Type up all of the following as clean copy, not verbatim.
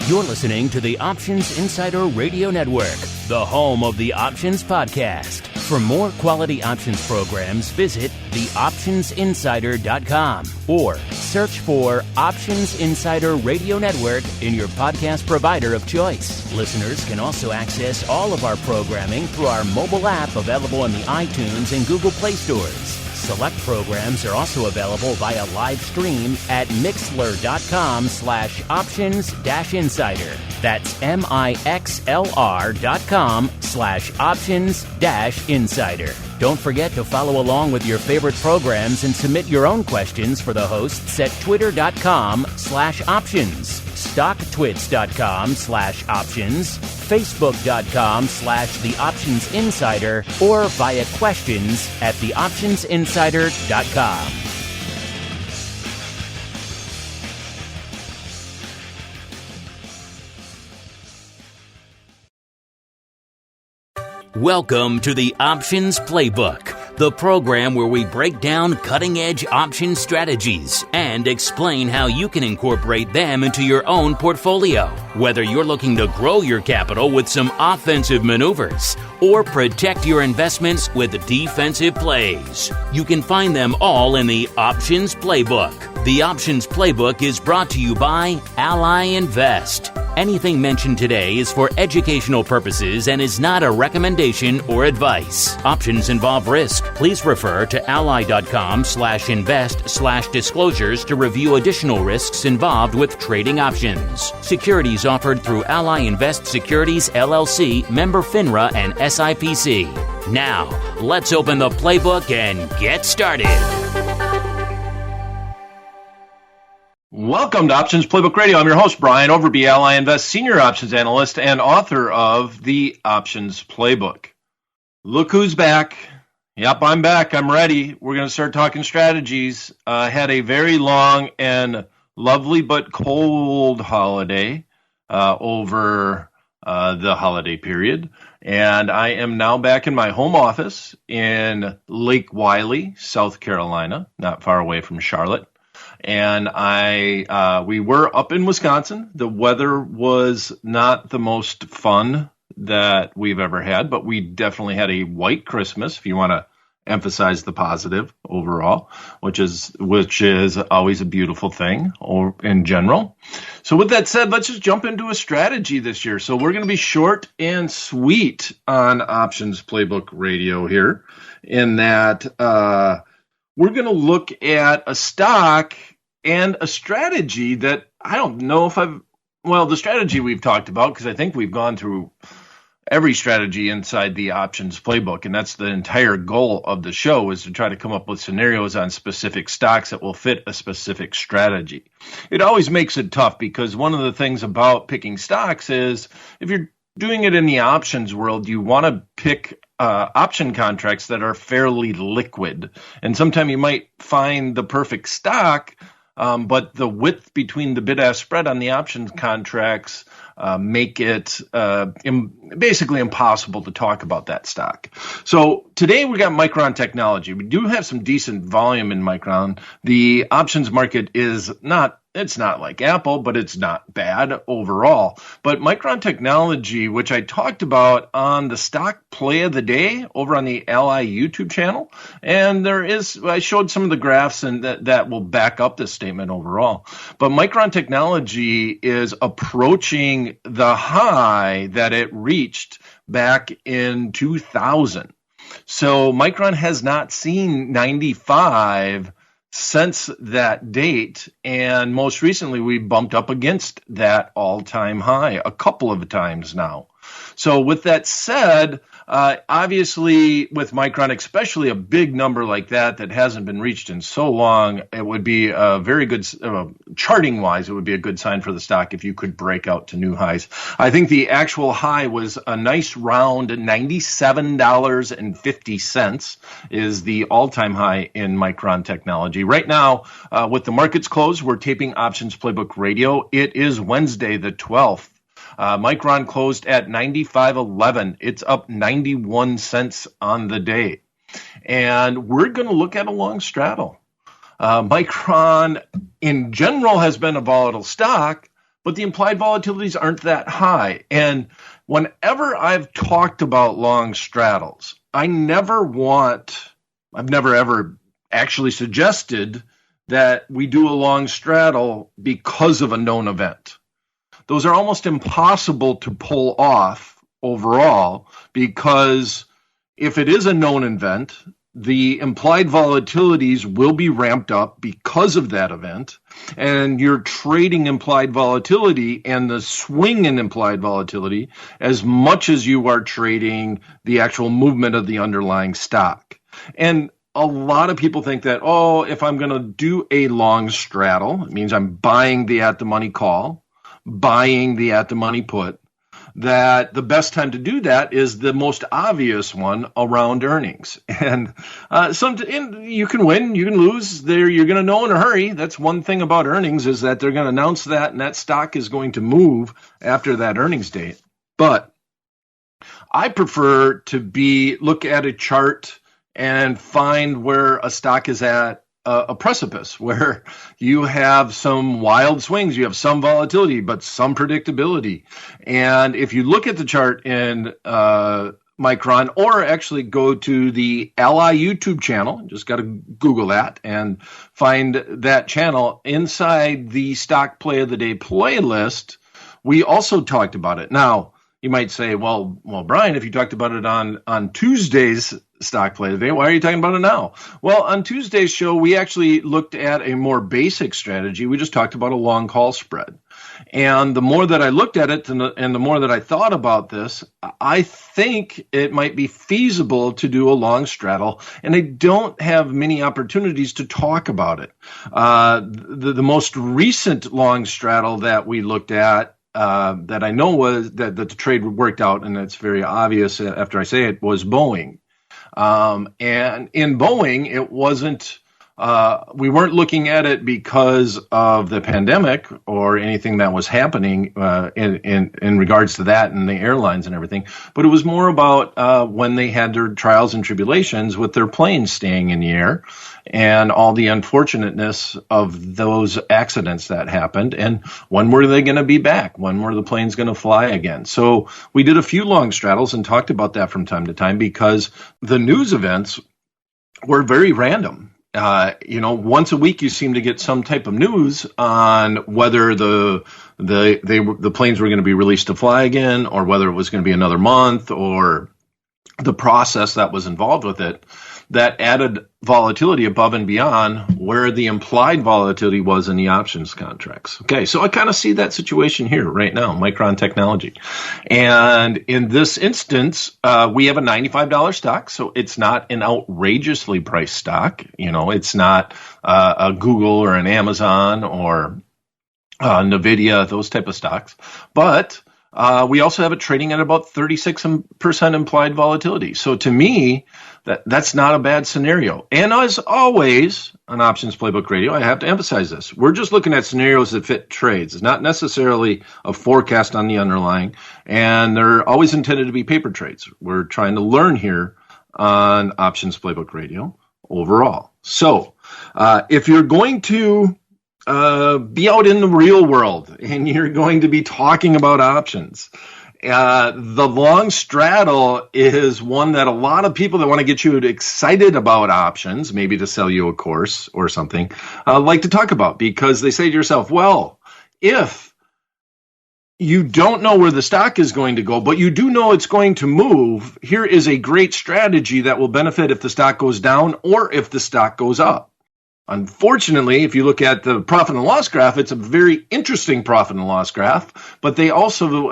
You're listening to the Options Insider Radio Network, the home of the Options Podcast. For more quality options programs, visit theoptionsinsider.com or search for Options Insider Radio Network in your podcast provider of choice. Listeners can also access all of our programming through our mobile app available in the iTunes and Google Play stores. Select programs are also available via live stream at mixlr.com/options-insider. That's mixlr.com/options-insider. Don't forget to follow along with your favorite programs and submit your own questions for the hosts at twitter.com/options, stocktwits.com/options, facebook.com/theoptionsinsider, or via questions at theoptionsinsider.com. Welcome to the Options Playbook, the program where we break down cutting-edge option strategies and explain how you can incorporate them into your own portfolio. Whether you're looking to grow your capital with some offensive maneuvers or protect your investments with defensive plays, you can find them all in the Options Playbook. The Options Playbook is brought to you by Ally Invest. Anything mentioned today is for educational purposes and is not a recommendation or advice. Options involve risk. Please refer to ally.com/invest/disclosures to review additional risks involved with trading options. Securities offered through Ally Invest Securities LLC, member FINRA and SIPC. Now, let's open the playbook and get started. Welcome to Options Playbook Radio. I'm your host, Brian Overby, Ally Invest Senior Options Analyst and author of the Options Playbook. Look who's back. Yep, I'm back. I'm ready. We're going to start talking strategies. Had a very long and lovely but cold holiday over the holiday period. And I am now back in my home office in Lake Wylie, South Carolina, not far away from Charlotte. And we were up in Wisconsin. The weather was not the most fun that we've ever had, but we definitely had a white Christmas, if you want to emphasize the positive overall, which is always a beautiful thing or in general. So with that said, let's just jump into a strategy this year. So we're going to be short and sweet on Options Playbook Radio here, in that we're going to look at a stock and a strategy that I don't know if the strategy we've talked about, because I think we've gone through every strategy inside the Options Playbook, and that's the entire goal of the show, is to try to come up with scenarios on specific stocks that will fit a specific strategy. It always makes it tough, because one of the things about picking stocks is if you're doing it in the options world, you want to pick option contracts that are fairly liquid. And sometimes you might find the perfect stock, but the width between the bid-ask spread on the options contracts make it basically impossible to talk about that stock. So today we got Micron Technology. We do have some decent volume in Micron. The options market is it's not like Apple, but it's not bad overall. But Micron Technology, which I talked about on the stock play of the day over on the Ally YouTube channel, and I showed some of the graphs and that will back up this statement overall. But Micron Technology is approaching the high that it reached back in 2000. So Micron has not seen 95 since that date, and most recently we bumped up against that all-time high a couple of times now. So with that said, obviously with Micron, especially a big number like that hasn't been reached in so long, it would be a very good, charting-wise, it would be a good sign for the stock if you could break out to new highs. I think the actual high was a nice round $97.50 is the all-time high in Micron Technology. Right now, with the markets closed, we're taping Options Playbook Radio. It is Wednesday the 12th. Micron closed at 95.11. It's up 91 cents on the day. And we're going to look at a long straddle. Micron in general has been a volatile stock, but the implied volatilities aren't that high. And whenever I've talked about long straddles, I've never ever actually suggested that we do a long straddle because of a known event. Those are almost impossible to pull off overall, because if it is a known event, the implied volatilities will be ramped up because of that event, and you're trading implied volatility and the swing in implied volatility as much as you are trading the actual movement of the underlying stock. And a lot of people think that, if I'm going to do a long straddle, it means I'm buying the at-the-money call, buying the at-the-money put, that the best time to do that is the most obvious one around earnings. And you can win, you can lose. You're going to know in a hurry. That's one thing about earnings, is that they're going to announce that, and that stock is going to move after that earnings date. But I prefer to look at a chart and find where a stock is at a precipice, where you have some wild swings, you have some volatility, but some predictability. And if you look at the chart in Micron, or actually go to the Ally YouTube channel, just got to Google that and find that channel, inside the Stock Play of the Day playlist, we also talked about it. Now, you might say, well, Brian, if you talked about it on Tuesday's Stock Play today, why are you talking about it now? Well, on Tuesday's show, we actually looked at a more basic strategy. We just talked about a long call spread. And the more that I looked at it and the more that I thought about this, I think it might be feasible to do a long straddle, and I don't have many opportunities to talk about it. The most recent long straddle that we looked at, that I know was that the trade worked out, and it's very obvious after I say it, was Boeing. And in Boeing, it wasn't, we weren't looking at it because of the pandemic or anything that was happening in regards to that and the airlines and everything, but it was more about when they had their trials and tribulations with their planes staying in the air and all the unfortunateness of those accidents that happened. And when were they going to be back? When were the planes going to fly again? So we did a few long straddles and talked about that from time to time, because the news events were very random. Once a week you seem to get some type of news on whether the planes were going to be released to fly again, or whether it was going to be another month, or the process that was involved with it, that added volatility above and beyond where the implied volatility was in the options contracts. Okay, so I kind of see that situation here right now, Micron Technology. And in this instance, we have a $95 stock, so it's not an outrageously priced stock. It's not a Google or an Amazon or NVIDIA, those type of stocks. But we also have it trading at about 36% implied volatility. So to me, that's not a bad scenario. And as always, on Options Playbook Radio, I have to emphasize this. We're just looking at scenarios that fit trades. It's not necessarily a forecast on the underlying, and they're always intended to be paper trades. We're trying to learn here on Options Playbook Radio overall. So if you're going to be out in the real world and you're going to be talking about options, the long straddle is one that a lot of people that want to get you excited about options, maybe to sell you a course or something, like to talk about, because they say to yourself, well, if you don't know where the stock is going to go, but you do know it's going to move, here is a great strategy that will benefit if the stock goes down or if the stock goes up. Unfortunately, if you look at the profit and loss graph, it's a very interesting profit and loss graph, but they also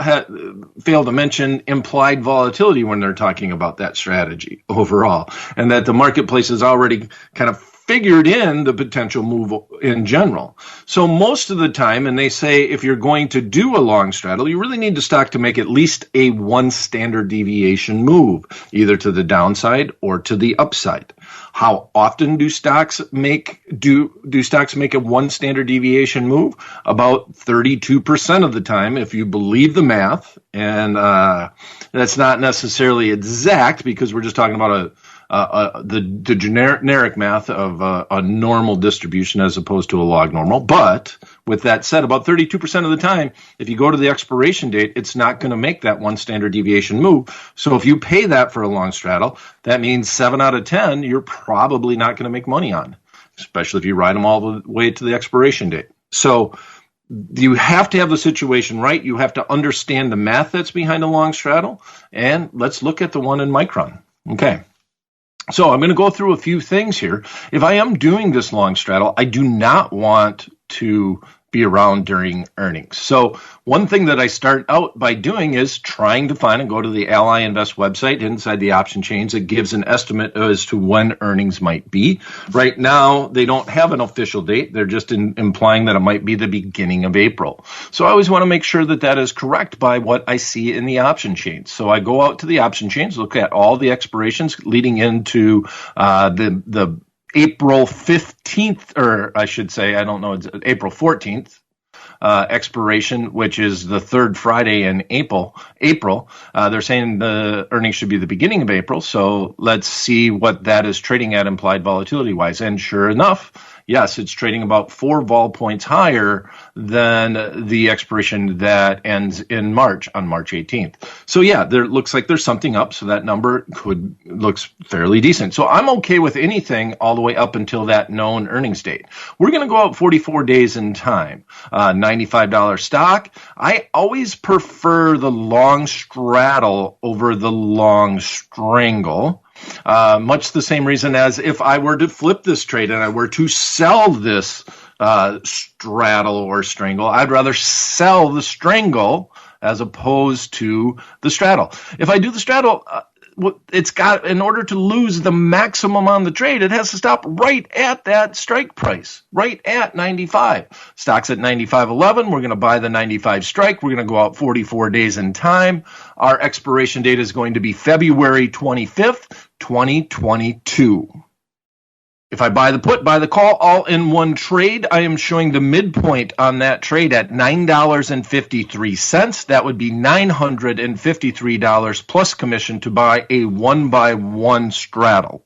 fail to mention implied volatility when they're talking about that strategy overall, and that the marketplace has already kind of figured in the potential move in general. So most of the time, and they say if you're going to do a long straddle, you really need the stock to make at least a one standard deviation move, either to the downside or to the upside. How often do stocks make a one standard deviation move? About 32% of the time, if you believe the math. And that's not necessarily exact, because we're just talking about the generic math of a normal distribution as opposed to a log normal. But with that said, about 32% of the time, if you go to the expiration date, it's not going to make that one standard deviation move. So if you pay that for a long straddle, that means 7 out of 10 you're probably not going to make money on, especially if you ride them all the way to the expiration date. So you have to have the situation right. You have to understand the math that's behind a long straddle. And let's look at the one in Micron. Okay. So I'm going to go through a few things here. If I am doing this long straddle, I do not want to be around during earnings. So one thing that I start out by doing is trying to find and go to the Ally Invest website inside the option chains. It gives an estimate as to when earnings might be. Right now, they don't have an official date. They're just implying that it might be the beginning of April. So I always want to make sure that that is correct by what I see in the option chains. So I go out to the option chains, look at all the expirations leading into the April 15th, or I should say, I don't know, it's April 14th expiration, which is the third Friday in April. They're saying the earnings should be the beginning of April. So let's see what that is trading at implied volatility wise. And sure enough, yes, it's trading about 4 vol points higher than the expiration that ends in March, on March 18th. So yeah, there looks like there's something up. So that number looks fairly decent. So I'm okay with anything all the way up until that known earnings date. We're going to go out 44 days in time. $95 stock. I always prefer the long straddle over the long strangle. Much the same reason as if I were to flip this trade and I were to sell this straddle or strangle, I'd rather sell the strangle as opposed to the straddle. If I do the straddle, it's got, in order to lose the maximum on the trade, it has to stop right at that strike price, right at 95. Stock's at 95.11. We're going to buy the 95 strike. We're going to go out 44 days in time. Our expiration date is going to be February 25th, 2022. If I buy the put, buy the call, all in one trade, I am showing the midpoint on that trade at $9.53. That would be $953 plus commission to buy a 1-by-1 straddle.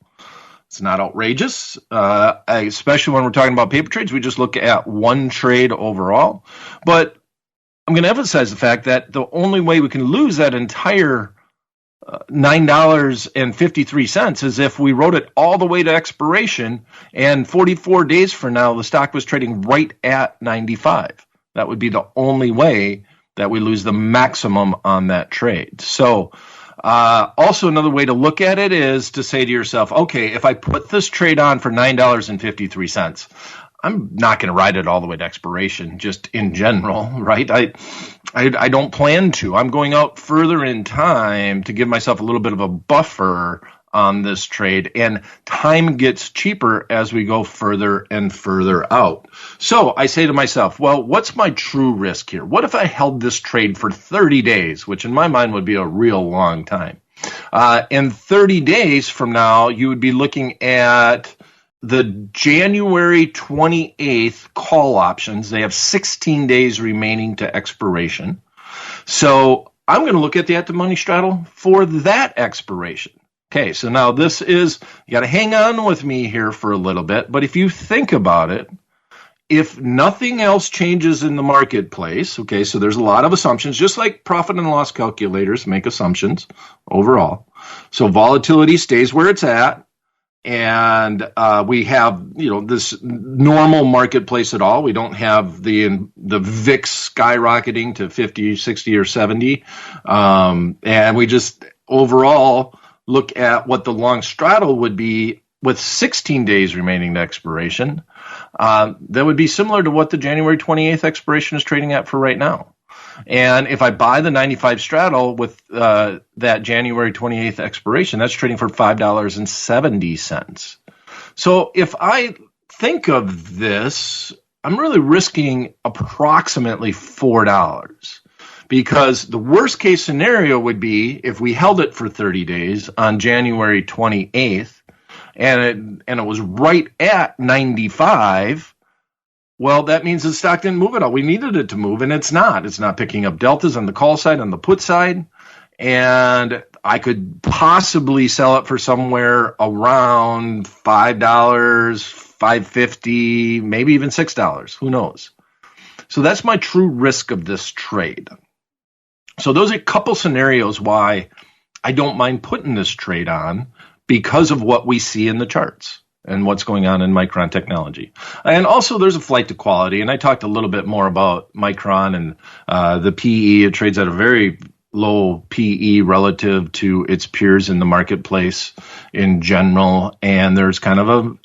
It's not outrageous, especially when we're talking about paper trades. We just look at one trade overall. But I'm going to emphasize the fact that the only way we can lose that entire $9.53 is if we wrote it all the way to expiration and 44 days from now the stock was trading right at 95. That would be the only way that we lose the maximum on that trade. So also another way to look at it is to say to yourself, okay, if I put this trade on for $9.53, I'm not going to ride it all the way to expiration, just in general, right? I don't plan to. I'm going out further in time to give myself a little bit of a buffer on this trade, and time gets cheaper as we go further and further out. So I say to myself, well, what's my true risk here? What if I held this trade for 30 days, which in my mind would be a real long time? In 30 days from now, you would be looking at the January 28th call options. They have 16 days remaining to expiration. So I'm going to look at the at-the-money straddle for that expiration. Okay, so now this is, you got to hang on with me here for a little bit, but if you think about it, if nothing else changes in the marketplace, okay, so there's a lot of assumptions, just like profit and loss calculators make assumptions overall. So volatility stays where it's at. And we have, this normal marketplace at all. We don't have the VIX skyrocketing to 50, 60, or 70. And we just overall look at what the long straddle would be with 16 days remaining to expiration. That would be similar to what the January 28th expiration is trading at for right now. And if I buy the 95 straddle with that January 28th expiration, that's trading for $5.70. So if I think of this, I'm really risking approximately $4, because the worst case scenario would be if we held it for 30 days on January 28th and it was right at 95. Well, that means the stock didn't move at all. We needed it to move, and it's not. It's not picking up deltas on the call side, on the put side. And I could possibly sell it for somewhere around $5, $5.50, maybe even $6. Who knows? So that's my true risk of this trade. So those are a couple scenarios why I don't mind putting this trade on, because of what we see in the charts and what's going on in Micron Technology. And also there's a flight to quality. And I talked a little bit more about Micron and the PE. It trades at a very low PE relative to its peers in the marketplace in general. And there's kind of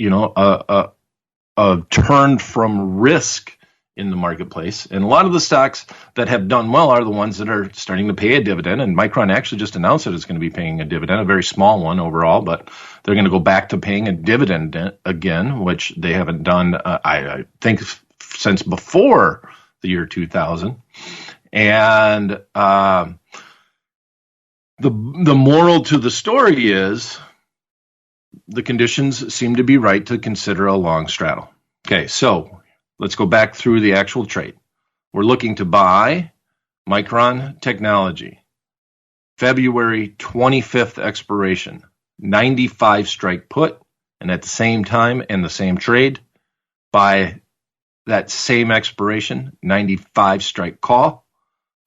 a turn from risk in the marketplace. And a lot of the stocks that have done well are the ones that are starting to pay a dividend. And Micron actually just announced that it's going to be paying a dividend, a very small one overall, but they're going to go back to paying a dividend again, which they haven't done, I think, since before the year 2000. And the moral to the story is the conditions seem to be right to consider a long straddle. Okay, so let's go back through the actual trade. We're looking to buy Micron Technology, February 25th expiration, 95 strike put, and at the same time and the same trade, buy that same expiration, 95 strike call.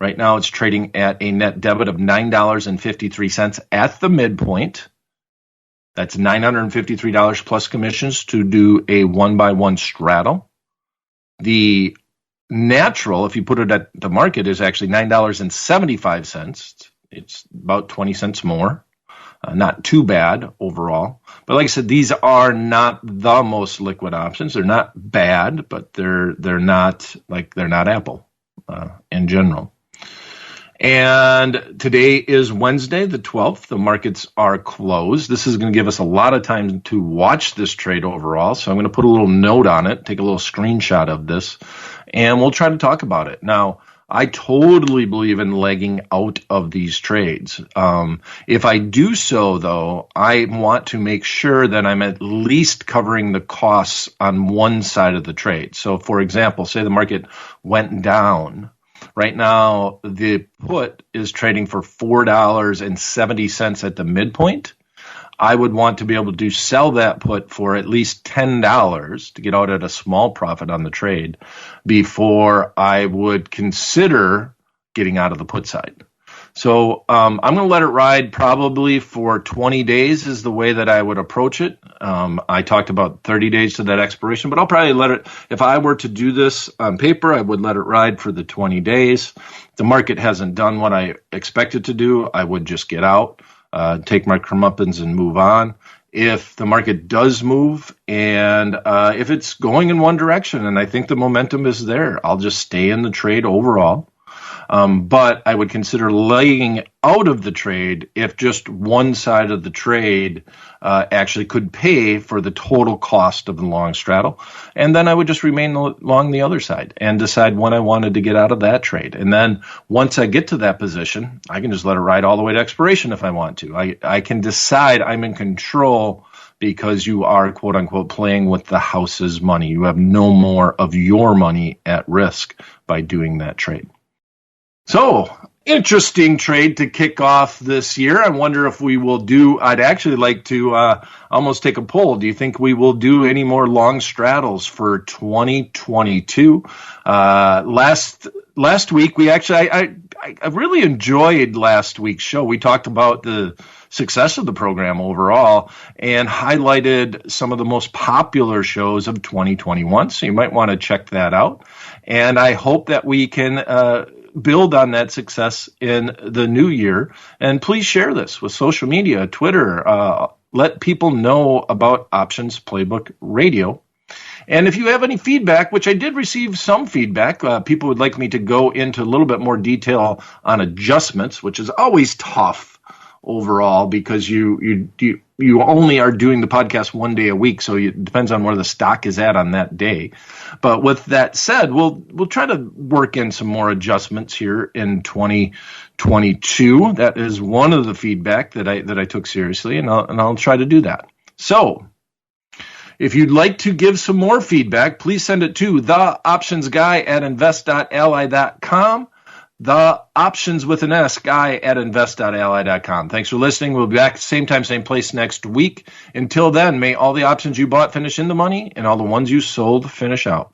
Right now it's trading at a net debit of $9.53 at the midpoint. That's $953 plus commissions to do a 1-by-1 straddle. The natural, if you put it at the market, is actually $9.75. It's about 20 cents more. Not too bad overall. But like I said, these are not the most liquid options. They're not bad, but they're not Apple in general. And today is Wednesday, the 12th. The markets are closed. This is going to give us a lot of time to watch this trade overall. So I'm going to put a little note on it, take a little screenshot of this, and we'll try to talk about it. Now, I totally believe in legging out of these trades. If I do so, though, I want to make sure that I'm at least covering the costs on one side of the trade. So, for example, say the market went down. Right now, the put is trading for $4.70 at the midpoint. I would want to be able to sell that put for at least $10 to get out at a small profit on the trade before I would consider getting out of the put side. So I'm going to let it ride probably for 20 days is the way that I would approach it. I talked about 30 days to that expiration, but I'll probably let it, if I were to do this on paper, I would let it ride for the 20 days. The market hasn't done what I expected to do. I would just get out, take my comeuppance and move on. If the market does move and if it's going in one direction and I think the momentum is there, I'll just stay in the trade overall. But I would consider laying out of the trade if just one side of the trade actually could pay for the total cost of the long straddle. And then I would just remain along the other side and decide when I wanted to get out of that trade. And then once I get to that position, I can just let it ride all the way to expiration if I want to. I can decide I'm in control because you are, quote unquote, playing with the house's money. You have no more of your money at risk by doing that trade. So, interesting trade to kick off this year. I wonder if we will do, I'd actually like to almost take a poll. Do you think we will do any more long straddles for 2022? Last week, we actually, I really enjoyed last week's show. We talked about the success of the program overall and highlighted some of the most popular shows of 2021. So you might want to check that out. And I hope that we can build on that success in the new year. And please share this with social media, Twitter. Let people know about Options Playbook Radio. And if you have any feedback, which I did receive some feedback, people would like me to go into a little bit more detail on adjustments, which is always tough overall because you only are doing the podcast one day a week, so it depends on where the stock is at on that day. But with that said, we'll try to work in some more adjustments here in 2022. That is one of the feedback that I took seriously, and I'll try to do that. So, if you'd like to give some more feedback, please send it to theoptionsguy@invest.ally.com. the options with an S guy at invest.ally.com. Thanks for listening. We'll be back same time, same place next week. Until then, may all the options you bought finish in the money and all the ones you sold finish out.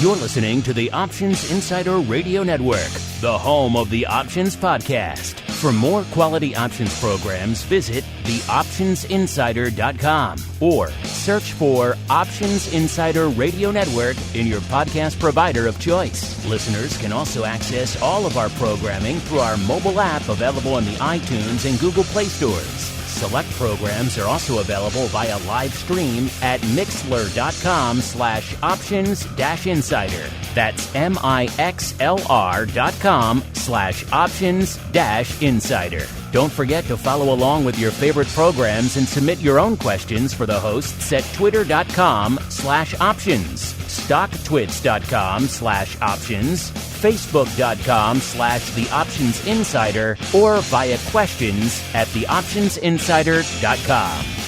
You're listening to the Options Insider Radio Network, the home of the Options Podcast. For more quality options programs, visit theoptionsinsider.com or search for Options Insider Radio Network in your podcast provider of choice. Listeners can also access all of our programming through our mobile app available in the iTunes and Google Play stores. Select programs are also available via live stream at mixlr.com/options-insider. That's mixlr.com/options-insider. Don't forget to follow along with your favorite programs and submit your own questions for the hosts at twitter.com/options, stocktwits.com/options, facebook.com/theoptionsinsider, or via questions at theoptionsinsider.com.